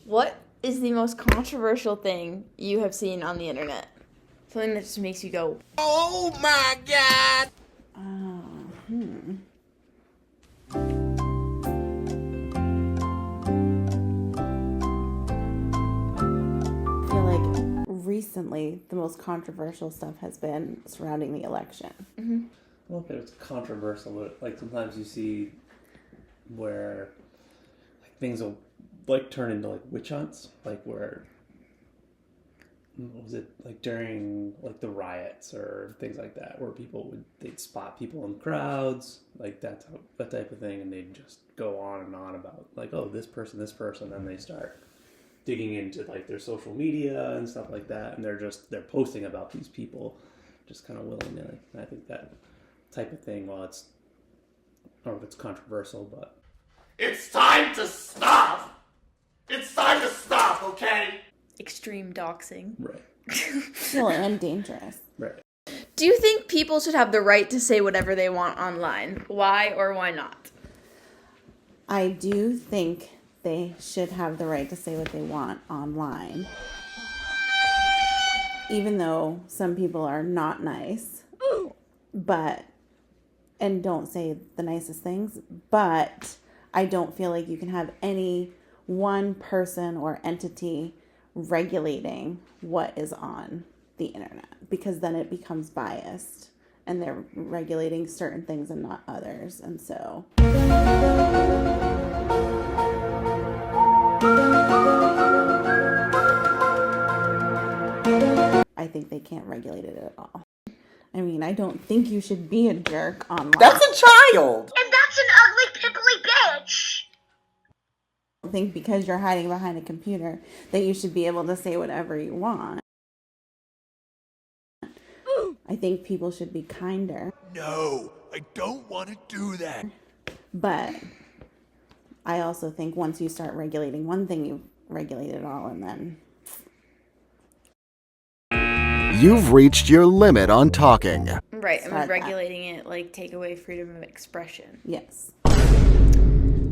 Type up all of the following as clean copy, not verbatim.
What is the most controversial thing you have seen on the internet? Something that just makes you go, oh my God! I feel like recently the most controversial stuff has been surrounding the election. Mm-hmm. I don't think it's controversial, but like sometimes you see where like things will like turn into like witch hunts, like where what was it like during like the riots or things like that, where they'd spot people in crowds, like that type of thing, and they'd just go on and on about like, oh, this person, and they start digging into like their social media and stuff like that, and they're posting about these people just kind of willy-nilly. And I think that type of thing, well, I don't know if it's controversial, but It's time to stop! It's time to stop, okay? extreme doxing. right. Well, and dangerous. Right. Do you think people should have the right to say whatever they want online? Why or why not? I do think they should have the right to say what they want online. Even though some people are not nice, and don't say the nicest things, but I don't feel like you can have any one person or entity regulating what is on the internet, because then it becomes biased and they're regulating certain things and not others. And so I think they can't regulate it at all. I mean, I don't think you should be a jerk online. That's a child! And that's an ugly, pimply bitch! I don't think because you're hiding behind a computer that you should be able to say whatever you want. I think people should be kinder. No, I don't want to do that. But I also think once you start regulating one thing, you've regulated it all, and then... You've reached your limit on talking. Right, and Start that. regulating it, like, take away freedom of expression. Yes.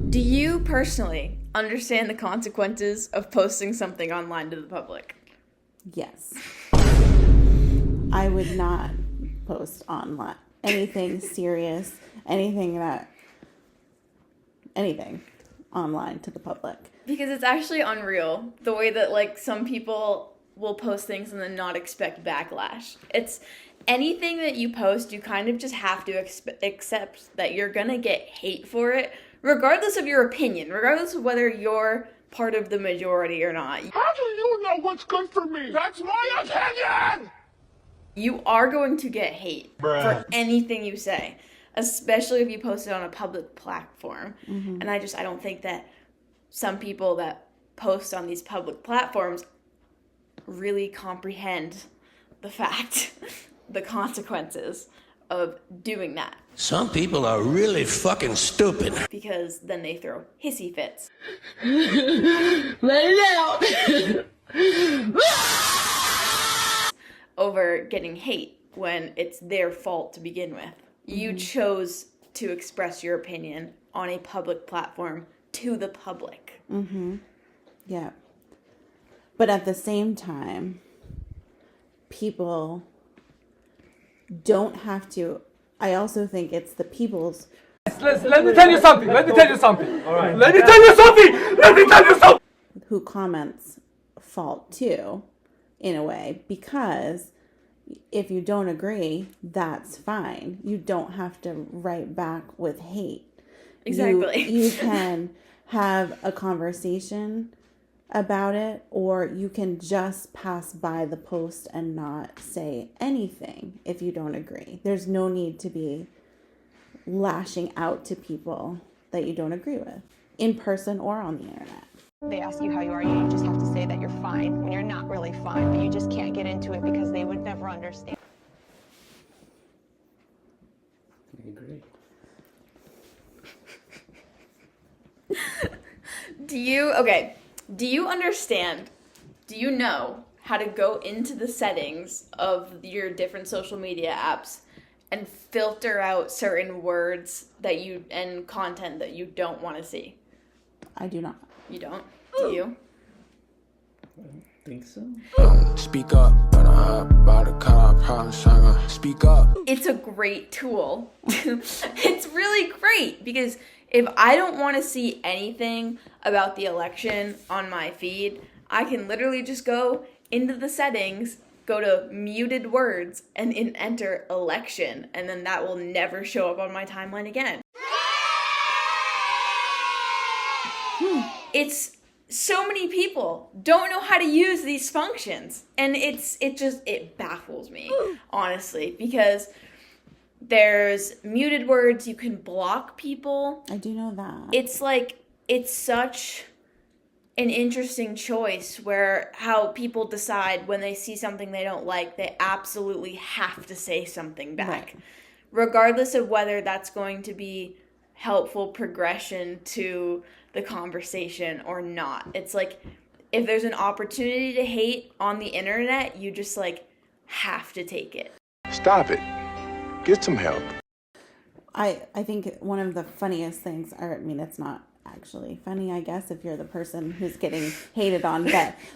Do you personally understand the consequences of posting something online to the public? Yes. I would not post online anything serious, anything online to the public. Because it's actually unreal, the way that, like, some people will post things and then not expect backlash. It's anything that you post, you kind of just have to accept that you're gonna get hate for it, regardless of your opinion, regardless of whether you're part of the majority or not. How do you know what's good for me? That's my opinion! You are going to get hate Bruh. for anything you say, especially if you post it on a public platform. Mm-hmm. And I don't think that some people that post on these public platforms really comprehend the fact, the consequences of doing that. Some people are really fucking stupid. Because then they throw hissy fits. Let it out! Over getting hate when it's their fault to begin with. You chose to express your opinion on a public platform to the public. Mm-hmm. Yeah. But at the same time, people don't have to. I also think it's the people's. Let me tell you something. All right. Let me tell you something. Who comments fault too, in a way, because if you don't agree, that's fine. You don't have to write back with hate. Exactly. You can have a conversation about it, or you can just pass by the post and not say anything if you don't agree. There's no need to be lashing out to people that you don't agree with, in person or on the internet. They ask you how you are, you just have to say that you're fine when you're not really fine, but you just can't get into it because they would never understand. I agree. Do you understand, do you know how to go into the settings of your different social media apps and filter out certain words and content that you don't want to see? I do not. You don't? Do you? don't think so. Speak up, but about a car, problem solver. Speak up. It's a great tool. It's really great because if I don't want to see anything about the election on my feed, I can literally just go into the settings, go to muted words, and enter election, and then that will never show up on my timeline again. It's so many people don't know how to use these functions, and it baffles me, honestly, because there's muted words, you can block people. I do know that. It's such an interesting choice where how people decide when they see something they don't like, they absolutely have to say something back. Right. Regardless of whether that's going to be helpful progression to the conversation or not. It's like, if there's an opportunity to hate on the internet, you just have to take it. Stop it. Get some help. I think one of the funniest things, or I mean, it's not actually funny, I guess, if you're the person who's getting hated on,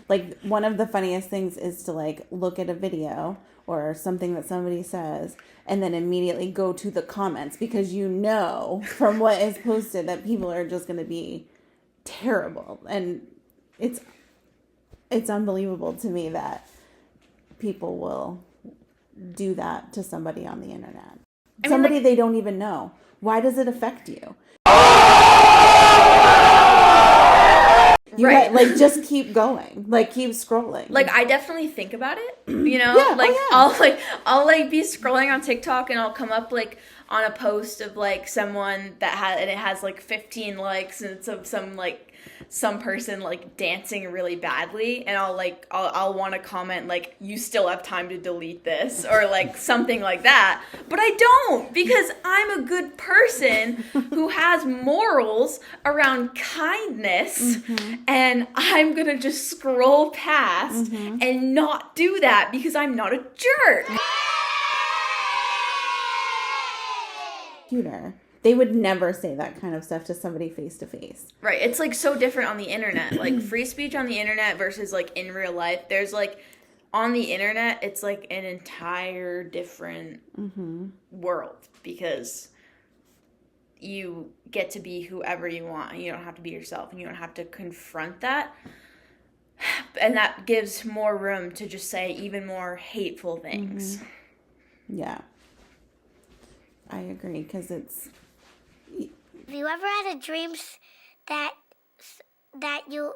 but one of the funniest things is to look at a video or something that somebody says and then immediately go to the comments, because you know from what is posted that people are just going to be terrible. And it's unbelievable to me that people will do that to somebody on the internet. Somebody they don't even know. Why does it affect you? Right. Just keep going. Keep scrolling. I definitely think about it, you know? Yeah, I'll be scrolling on TikTok and I'll come up on a post of someone and it has 15 likes and it's of some person dancing really badly, and I'll want to comment you still have time to delete this, or something like that. But I don't, because I'm a good person who has morals around kindness, and I'm gonna just scroll past and not do that because I'm not a jerk. Computer. They would never say that kind of stuff to somebody face to face. Right. It's so different on the internet. Free speech on the internet versus in real life. There's on the internet, it's an entire different world, because you get to be whoever you want and you don't have to be yourself and you don't have to confront that. And that gives more room to just say even more hateful things. Yeah. I agree, because it's... Have you ever had a dream that you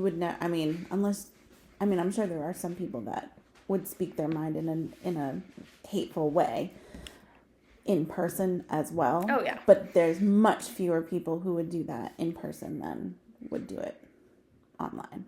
would know? I mean, I'm sure there are some people that would speak their mind in a hateful way in person as well. Oh yeah. But there's much fewer people who would do that in person than would do it online.